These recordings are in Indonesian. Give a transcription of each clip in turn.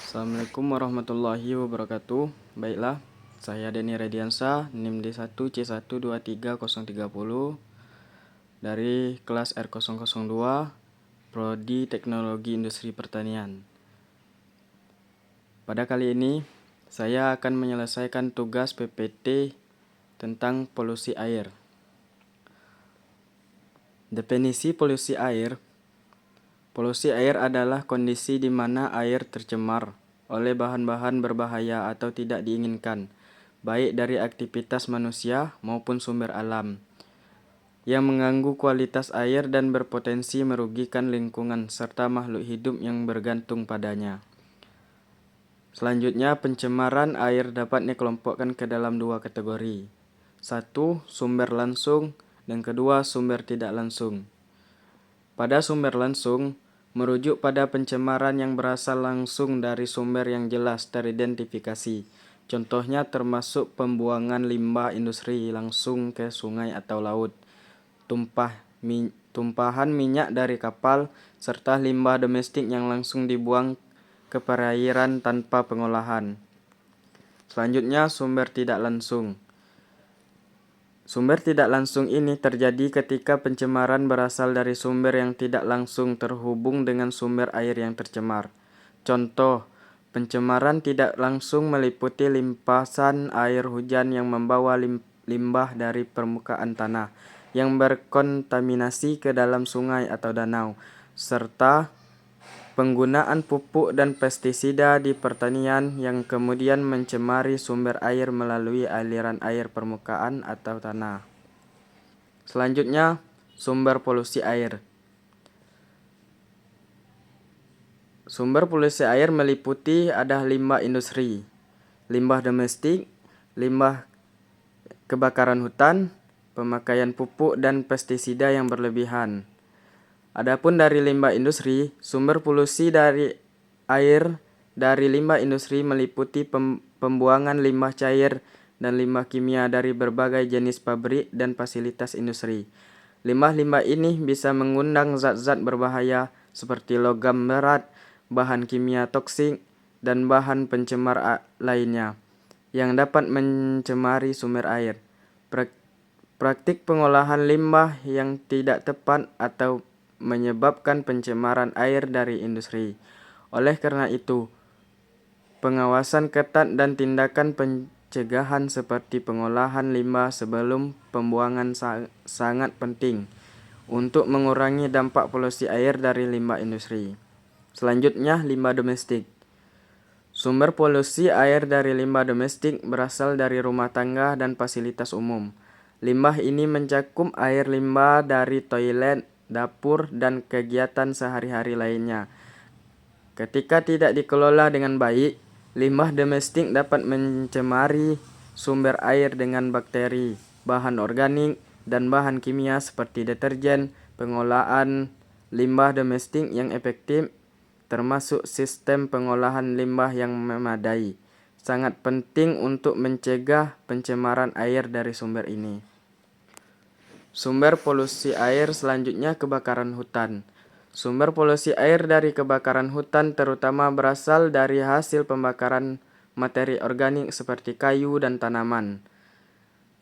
Assalamualaikum warahmatullahi wabarakatuh. Baiklah, saya Denny Rediansa, NIM D1C123030 dari kelas R002, Prodi Teknologi Industri Pertanian. Pada kali ini, saya akan menyelesaikan tugas PPT tentang polusi air. Definisi polusi air. Polusi air adalah kondisi di mana air tercemar oleh bahan-bahan berbahaya atau tidak diinginkan, baik dari aktivitas manusia maupun sumber alam, yang mengganggu kualitas air dan berpotensi merugikan lingkungan serta makhluk hidup yang bergantung padanya. Selanjutnya, pencemaran air dapat dikelompokkan ke dalam dua kategori. Satu, sumber langsung, dan kedua, sumber tidak langsung. Pada sumber langsung, merujuk pada pencemaran yang berasal langsung dari sumber yang jelas teridentifikasi. Contohnya termasuk pembuangan limbah industri langsung ke sungai atau laut, tumpahan minyak dari kapal, serta limbah domestik yang langsung dibuang ke perairan tanpa pengolahan. Selanjutnya, sumber tidak langsung. Sumber tidak langsung ini terjadi ketika pencemaran berasal dari sumber yang tidak langsung terhubung dengan sumber air yang tercemar. Contoh, pencemaran tidak langsung meliputi limpasan air hujan yang membawa limbah dari permukaan tanah yang berkontaminasi ke dalam sungai atau danau, serta penggunaan pupuk dan pestisida di pertanian yang kemudian mencemari sumber air melalui aliran air permukaan atau tanah. Selanjutnya, sumber polusi air. Sumber polusi air meliputi ada limbah industri, limbah domestik, limbah kebakaran hutan, pemakaian pupuk dan pestisida yang berlebihan. Adapun dari limbah industri, sumber polusi dari air dari limbah industri meliputi pembuangan limbah cair dan limbah kimia dari berbagai jenis pabrik dan fasilitas industri. Limbah-limbah ini bisa mengundang zat-zat berbahaya seperti logam berat, bahan kimia toksik, dan bahan pencemar lainnya yang dapat mencemari sumber air. Praktik pengolahan limbah yang tidak tepat atau menyebabkan pencemaran air dari industri. Oleh karena itu, pengawasan ketat dan tindakan pencegahan seperti pengolahan limbah sebelum pembuangan sangat penting untuk mengurangi dampak polusi air dari limbah industri. Selanjutnya, limbah domestik. Sumber polusi air dari limbah domestik berasal dari rumah tangga dan fasilitas umum. Limbah ini mencakup air limbah dari toilet, dapur, dan kegiatan sehari-hari lainnya. Ketika tidak dikelola dengan baik, limbah domestik dapat mencemari sumber air dengan bakteri, bahan organik, dan bahan kimia seperti deterjen. Pengolahan limbah domestik yang efektif, termasuk sistem pengolahan limbah yang memadai, sangat penting untuk mencegah pencemaran air dari sumber ini. Sumber polusi air selanjutnya kebakaran hutan. Sumber polusi air dari kebakaran hutan terutama berasal dari hasil pembakaran materi organik seperti kayu dan tanaman.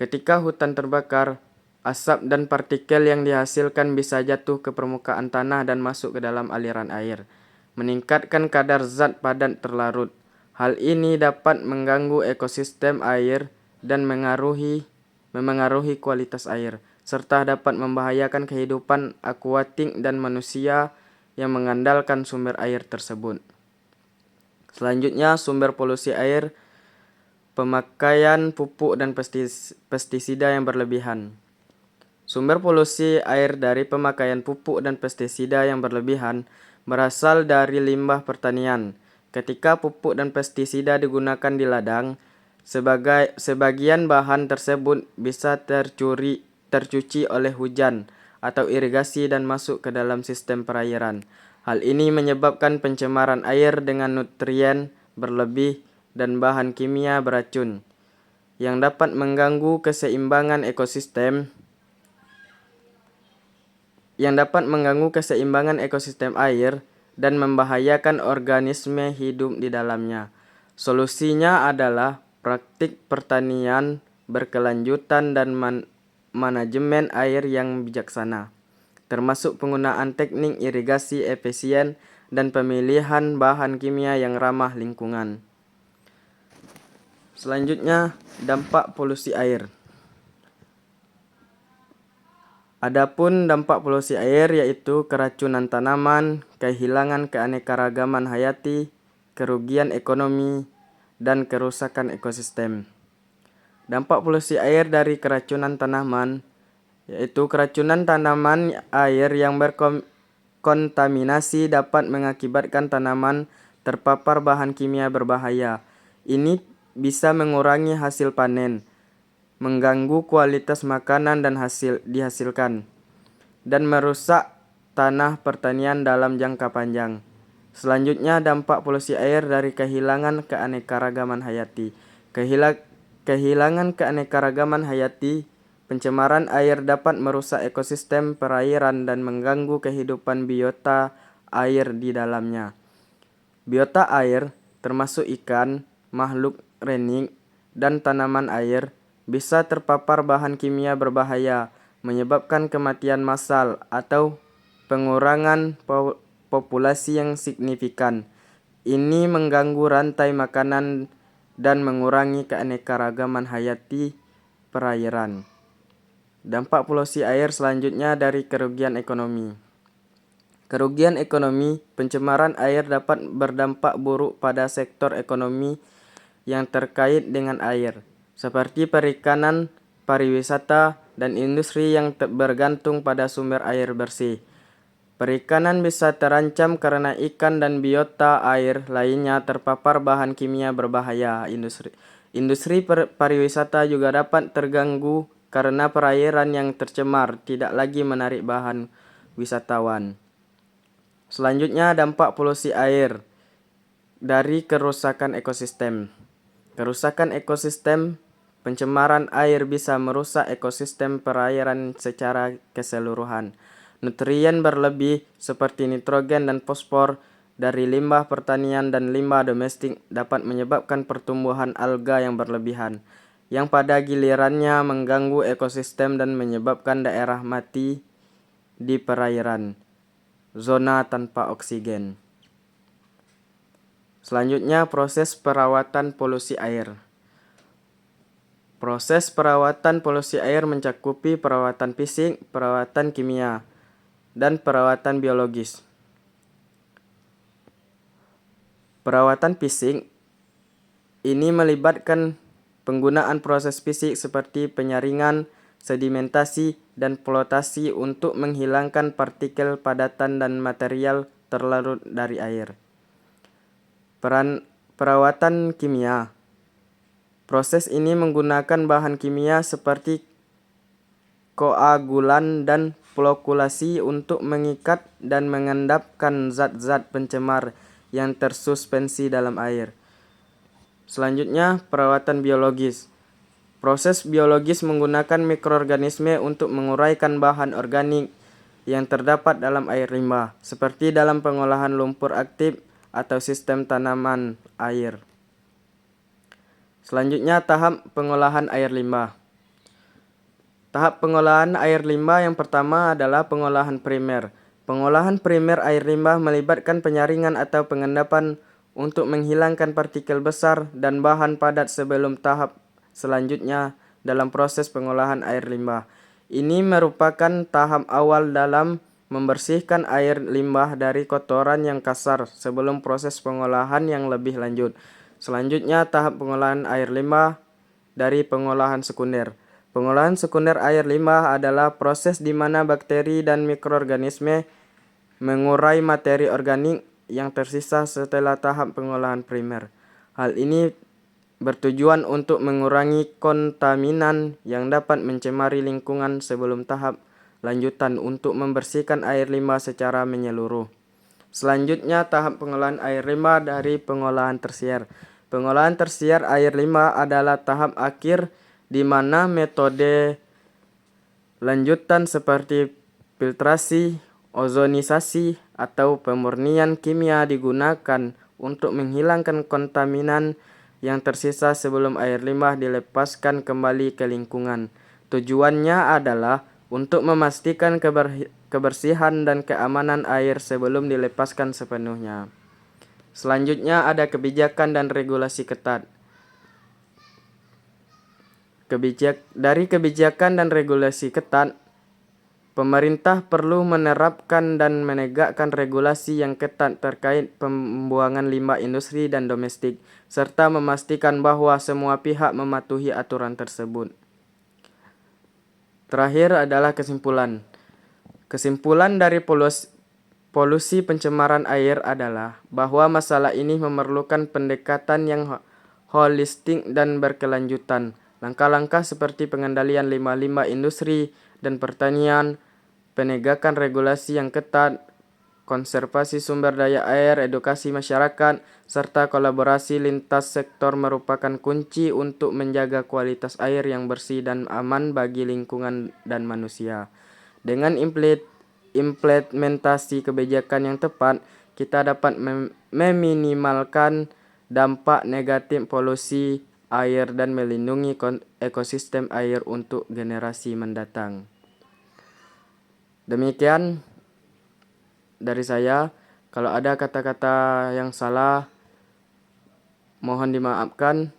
Ketika hutan terbakar, asap dan partikel yang dihasilkan bisa jatuh ke permukaan tanah dan masuk ke dalam aliran air, meningkatkan kadar zat padat terlarut. Hal ini dapat mengganggu ekosistem air dan memengaruhi kualitas air, serta dapat membahayakan kehidupan akuatik dan manusia yang mengandalkan sumber air tersebut. Selanjutnya, sumber polusi air, pemakaian pupuk dan pestisida yang berlebihan. Sumber polusi air dari pemakaian pupuk dan pestisida yang berlebihan berasal dari limbah pertanian. Ketika pupuk dan pestisida digunakan di ladang, sebagian bahan tersebut bisa tercuci oleh hujan atau irigasi dan masuk ke dalam sistem perairan. Hal ini menyebabkan pencemaran air dengan nutrien berlebih dan bahan kimia beracun yang dapat mengganggu keseimbangan ekosistem air dan membahayakan organisme hidup di dalamnya. Solusinya adalah praktik pertanian berkelanjutan dan manajemen air yang bijaksana, termasuk penggunaan teknik irigasi efisien dan pemilihan bahan kimia yang ramah lingkungan. Selanjutnya, dampak polusi air. Adapun dampak polusi air yaitu keracunan tanaman, kehilangan keanekaragaman hayati, kerugian ekonomi, dan kerusakan ekosistem. Dampak polusi air dari keracunan tanaman yaitu keracunan tanaman air yang berkontaminasi dapat mengakibatkan tanaman terpapar bahan kimia berbahaya. Ini bisa mengurangi hasil panen, mengganggu kualitas makanan dan hasil dihasilkan, dan merusak tanah pertanian dalam jangka panjang. Selanjutnya, dampak polusi air dari kehilangan keanekaragaman hayati. Kehilangan keanekaragaman hayati, pencemaran air dapat merusak ekosistem perairan dan mengganggu kehidupan biota air di dalamnya. Biota air, termasuk ikan, makhluk renik, dan tanaman air, bisa terpapar bahan kimia berbahaya, menyebabkan kematian massal atau pengurangan populasi yang signifikan. Ini mengganggu rantai makanan dan mengurangi keanekaragaman hayati perairan. Dampak polusi air selanjutnya dari kerugian ekonomi. Kerugian ekonomi, pencemaran air dapat berdampak buruk pada sektor ekonomi yang terkait dengan air, seperti perikanan, pariwisata, dan industri yang bergantung pada sumber air bersih. Perikanan bisa terancam karena ikan dan biota air lainnya terpapar bahan kimia berbahaya. Industri pariwisata juga dapat terganggu karena perairan yang tercemar tidak lagi menarik bahan wisatawan. Selanjutnya, dampak polusi air dari kerusakan ekosistem. Kerusakan ekosistem, pencemaran air bisa merusak ekosistem perairan secara keseluruhan. Nutrien berlebih seperti nitrogen dan fosfor dari limbah pertanian dan limbah domestik dapat menyebabkan pertumbuhan alga yang berlebihan, yang pada gilirannya mengganggu ekosistem dan menyebabkan daerah mati di perairan, zona tanpa oksigen. Selanjutnya, proses perawatan polusi air. Proses perawatan polusi air mencakupi perawatan fisik, perawatan kimia, dan perawatan biologis. Perawatan fisik ini melibatkan penggunaan proses fisik seperti penyaringan, sedimentasi, dan flotasi untuk menghilangkan partikel padatan dan material terlarut dari air. Perawatan kimia. Proses ini menggunakan bahan kimia seperti koagulan dan flokulasi untuk mengikat dan mengendapkan zat-zat pencemar yang tersuspensi dalam air. Selanjutnya, perawatan biologis. Proses biologis menggunakan mikroorganisme untuk menguraikan bahan organik yang terdapat dalam air limbah, seperti dalam pengolahan lumpur aktif atau sistem tanaman air. Selanjutnya, tahap pengolahan air limbah. Tahap pengolahan air limbah yang pertama adalah pengolahan primer. Pengolahan primer air limbah melibatkan penyaringan atau pengendapan untuk menghilangkan partikel besar dan bahan padat sebelum tahap selanjutnya dalam proses pengolahan air limbah. Ini merupakan tahap awal dalam membersihkan air limbah dari kotoran yang kasar sebelum proses pengolahan yang lebih lanjut. Selanjutnya, tahap pengolahan air limbah dari pengolahan sekunder. Pengolahan sekunder air limbah adalah proses di mana bakteri dan mikroorganisme mengurai materi organik yang tersisa setelah tahap pengolahan primer. Hal ini bertujuan untuk mengurangi kontaminan yang dapat mencemari lingkungan sebelum tahap lanjutan untuk membersihkan air limbah secara menyeluruh. Selanjutnya, tahap pengolahan air limbah dari pengolahan tersier. Pengolahan tersier air limbah adalah tahap akhir di mana metode lanjutan seperti filtrasi, Ozonisasi atau pemurnian kimia digunakan untuk menghilangkan kontaminan yang tersisa sebelum air limbah dilepaskan kembali ke lingkungan. Tujuannya adalah untuk memastikan kebersihan dan keamanan air sebelum dilepaskan sepenuhnya. Selanjutnya ada kebijakan dan regulasi ketat. Dari kebijakan dan regulasi ketat, pemerintah perlu menerapkan dan menegakkan regulasi yang ketat terkait pembuangan limbah industri dan domestik, serta memastikan bahwa semua pihak mematuhi aturan tersebut. Terakhir adalah kesimpulan. Kesimpulan dari polusi pencemaran air adalah bahwa masalah ini memerlukan pendekatan yang holistik dan berkelanjutan. Langkah-langkah seperti pengendalian limbah-limbah industri dan pertanian, penegakan regulasi yang ketat, konservasi sumber daya air, edukasi masyarakat, serta kolaborasi lintas sektor merupakan kunci untuk menjaga kualitas air yang bersih dan aman bagi lingkungan dan manusia. Dengan implementasi kebijakan yang tepat, kita dapat meminimalkan dampak negatif polusi air dan melindungi ekosistem air untuk generasi mendatang. Demikian dari saya. Kalau ada kata-kata yang salah, mohon dimaafkan.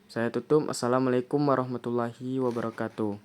Saya tutup. Assalamualaikum warahmatullahi wabarakatuh.